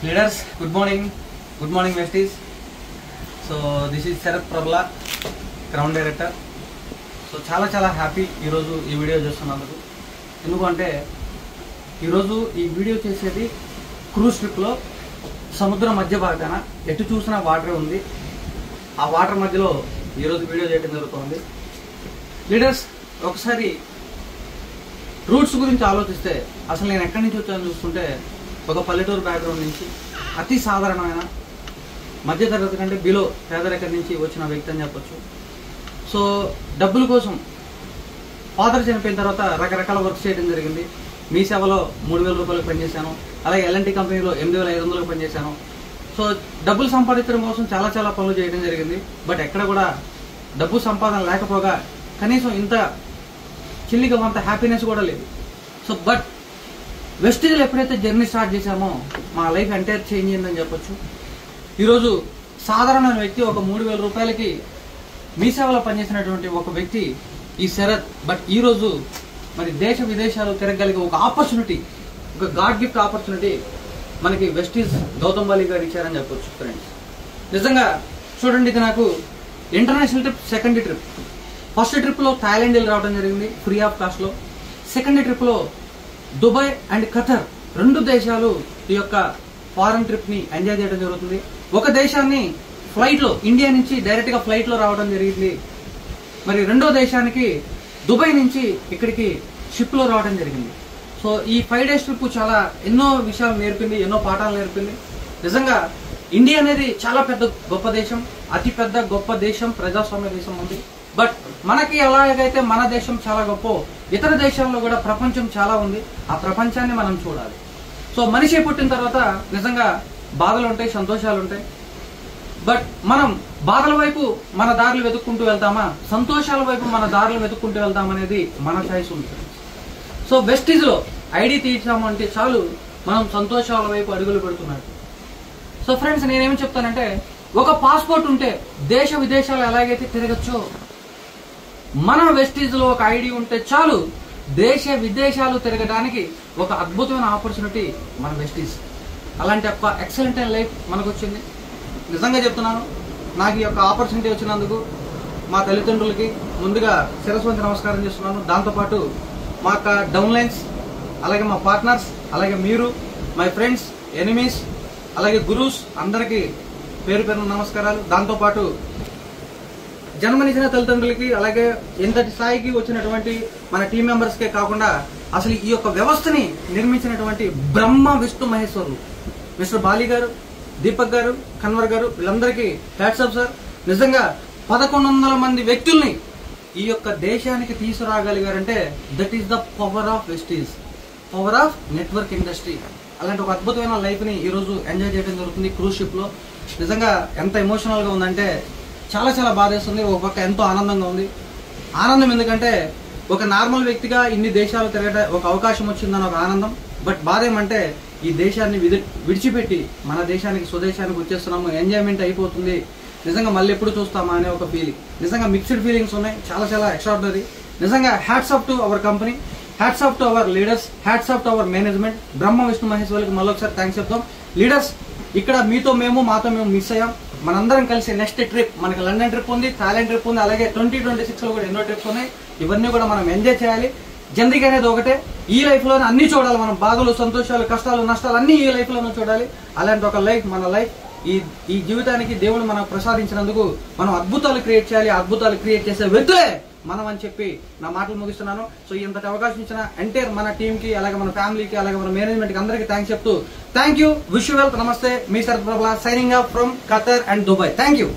Leaders, good morning besties. So this is Sharath Prabala, Ground Director. So చాలా happy ఈరోజు ఈ video చేస్తున్నందుకు. ఎందుకంటే ఈరోజు ఈ వీడియో చేసేది క్రూజ్ ట్రిప్లో సముద్రం మధ్య భాగాన ఎటు చూసినా వాటర్ ఉంది. ఆ వాటర్ మధ్యలో ఈరోజు వీడియో చేయడం జరుగుతుంది. లీడర్స్, ఒకసారి రూట్స్ గురించి ఆలోచిస్తే అసలు నేను ఎక్కడి నుంచి వచ్చానని చూస్తుంటే ఒక పల్లెటూరు బ్యాక్గ్రౌండ్ నుంచి అతి సాధారణమైన మధ్యతరగతి కంటే బిలో పేదరికం నుంచి వచ్చిన వ్యక్తి అని చెప్పొచ్చు. సో డబ్బుల కోసం ఫాదర్ చనిపోయిన తర్వాత రకరకాల వర్క్ చేయడం జరిగింది. మీ సేవలో 3,000 రూపాయలకు పనిచేశాను, అలాగే ఎల్ఎన్టీ కంపెనీలో 8,500 పనిచేశాను. సో డబ్బులు సంపాదించడం కోసం చాలా పనులు చేయడం జరిగింది. బట్ ఎక్కడ కూడా డబ్బు సంపాదన లేకపోగా కనీసం ఇంత చిల్లిగా అంత హ్యాపీనెస్ కూడా లేదు. సో బట్ వెస్టిజ్లో ఎప్పుడైతే జర్నీ స్టార్ట్ చేశామో మా లైఫ్ ఎంటైర్ చేంజ్ అయిందని చెప్పొచ్చు. ఈరోజు సాధారణమైన వ్యక్తి ఒక 3,000 రూపాయలకి మీ సేవలో పనిచేసినటువంటి ఒక వ్యక్తి ఈ శరత్. బట్ ఈరోజు మరి దేశ విదేశాలు తిరగలిగే ఒక ఆపర్చునిటీ, ఒక గాడ్ గిఫ్ట్ ఆపర్చునిటీ మనకి వెస్టిజ్ గౌతమ్ బాలి గారు ఇచ్చారని చెప్పొచ్చు. ఫ్రెండ్స్, నిజంగా చూడండి, ఇది నాకు international trip, second trip. First ట్రిప్లో థాయిలాండ్ వెళ్ళి రావడం జరిగింది ఫ్రీ ఆఫ్ కాస్ట్లో. సెకండ్ ట్రిప్లో దుబాయ్ అండ్ ఖతర్, 2 దేశాలు ఈ యొక్క ఫారెన్ ట్రిప్ ని ఎంజాయ్ చేయడం జరుగుతుంది. ఒక దేశాన్ని ఫ్లైట్ లో, ఇండియా నుంచి డైరెక్ట్ గా ఫ్లైట్ లో రావడం జరిగింది. మరి రెండో దేశానికి దుబాయ్ నుంచి ఇక్కడికి షిప్ లో రావడం జరిగింది. సో ఈ 5 days ట్రిప్ చాలా ఎన్నో విషయాలు నేర్పింది, ఎన్నో పాఠాలు నేర్పింది. నిజంగా ఇండియా అనేది చాలా పెద్ద గొప్ప దేశం, అతి పెద్ద గొప్ప దేశం, ప్రజాస్వామ్య దేశం ఉంది. బట్ మనకి ఎలాగైతే మన దేశం చాలా గొప్ప, ఇతర దేశాల్లో కూడా ప్రపంచం చాలా ఉంది. ఆ ప్రపంచాన్ని మనం చూడాలి. సో మనిషి పుట్టిన తర్వాత నిజంగా బాధలు ఉంటాయి, సంతోషాలు ఉంటాయి. బట్ మనం బాధల వైపు మన దారులు వెతుక్కుంటూ వెళ్తామా, సంతోషాల వైపు మన దారులు వెతుక్కుంటూ వెళ్తామనేది మన చాయిస్ ఉంది. సో వెస్టిజ్ లో ఐడి తీసాము అంటే చాలు మనం సంతోషాల వైపు అడుగులు పెడుతున్నాడు. సో ఫ్రెండ్స్, నేనేమి చెప్తానంటే, ఒక పాస్పోర్ట్ ఉంటే దేశ విదేశాలు ఎలాగైతే తిరగచ్చో, మన వెస్టిజ్ లో ఒక ఐడి ఉంటే చాలు దేశ విదేశాలు తిరగడానికి ఒక అద్భుతమైన ఆపర్చునిటీ మన వెస్టిజ్. అలాంటి ఒక ఎక్సలెంట్ లైఫ్ మనకు వచ్చింది. నిజంగా చెప్తున్నాను, నాకు ఈ యొక్క ఆపర్చునిటీ వచ్చినందుకు మా తల్లిదండ్రులకి ముందుగా శిరస్సు వంచి నమస్కారం చేస్తున్నాను. దాంతోపాటు మా యొక్క డౌన్లైన్స్, అలాగే మా పార్ట్నర్స్, అలాగే మీరు, మై ఫ్రెండ్స్, ఎనిమీస్, అలాగే గురూస్ అందరికీ పేరు పేరున నమస్కారాలు. దాంతోపాటు జన్మనిచ్చిన తల్లిదండ్రులకి, అలాగే ఇంతటి స్థాయికి వచ్చినటువంటి మన టీం మెంబర్స్కే కాకుండా అసలు ఈ యొక్క వ్యవస్థని నిర్మించినటువంటి బ్రహ్మ విష్ణు మహేశ్వరులు మిస్టర్ బాలి గారు, దీపక్ గారు, కన్వర్ గారు, వీళ్ళందరికీ హ్యాట్స్ ఆఫ్ సార్. నిజంగా 1,100 మంది వ్యక్తుల్ని ఈ యొక్క దేశానికి తీసుకురాగలిగారంటే that is the power of Vestige, power of network industry. అలాంటి ఒక అద్భుతమైన లైఫ్ ని ఈరోజు ఎంజాయ్ చేయడం జరుగుతుంది క్రూజ్ షిప్ లో. నిజంగా ఎంత ఎమోషనల్ గా ఉందంటే చాలా బాధేస్తుంది. ఒక పక్క ఎంతో ఆనందంగా ఉంది. ఆనందం ఎందుకంటే ఒక నార్మల్ వ్యక్తిగా ఇన్ని దేశాలు తిరగట ఒక అవకాశం వచ్చిందని ఒక ఆనందం. బట్ బాధ ఏమంటే ఈ దేశాన్ని విడిచిపెట్టి మన దేశానికి, స్వదేశానికి వచ్చేస్తున్నాము, ఎంజాయ్మెంట్ అయిపోతుంది, నిజంగా మళ్ళీ ఎప్పుడు చూస్తామా అనే ఒక ఫీలింగ్. నిజంగా మిక్స్డ్ ఫీలింగ్స్ ఉన్నాయి, చాలా ఎక్స్ట్రాడినరీ. నిజంగా hats off to our company, hats off to our leaders, hats off to our management. Brahma Vishnu మహేశ్వరులకి మళ్ళొకసారి థ్యాంక్స్ చెప్తాం. లీడర్స్, ఇక్కడ మీతో మేము, మాతో మేము మిస్ అయ్యాం. మనందరం కలిసి నెక్స్ట్ ట్రిప్, మనకి లండన్ ట్రిప్ ఉంది, థాయిలాండ్ ట్రిప్ ఉంది, అలాగే 2026 లో కూడా ఎన్నో ట్రిప్స్ ఉన్నాయి. ఇవన్నీ కూడా మనం ఎంజాయ్ చేయాలి. జిందగీ అనేది ఒకటే, ఈ లైఫ్ లోనే అన్ని చూడాలి మనం. బాధలు, సంతోషాలు, కష్టాలు, నష్టాలు అన్ని ఈ లైఫ్ లోనే చూడాలి. అలాంటి ఒక లైఫ్ మన లైఫ్. ఈ జీవితానికి దేవుడు మనకు ప్రసాదించినందుకు మనం అద్భుతాలు క్రియేట్ చేయాలి. అద్భుతాలు క్రియేట్ చేసే వ్యక్తులే మనం అని చెప్పి నా మాటలు ముగిస్తున్నాను. సో ఇంతటి అవకాశం ఇచ్చిన ఎంటైర్ మన టీమ్ కి, అలాగే మన ఫ్యామిలీకి, అలాగే మన మేనేజ్మెంట్ కి అందరికీ థ్యాంక్స్ చెప్తూ thank you, wish you well, నమస్తే. మీ Sharath Prabala signing off from Qatar and Dubai. Thank you.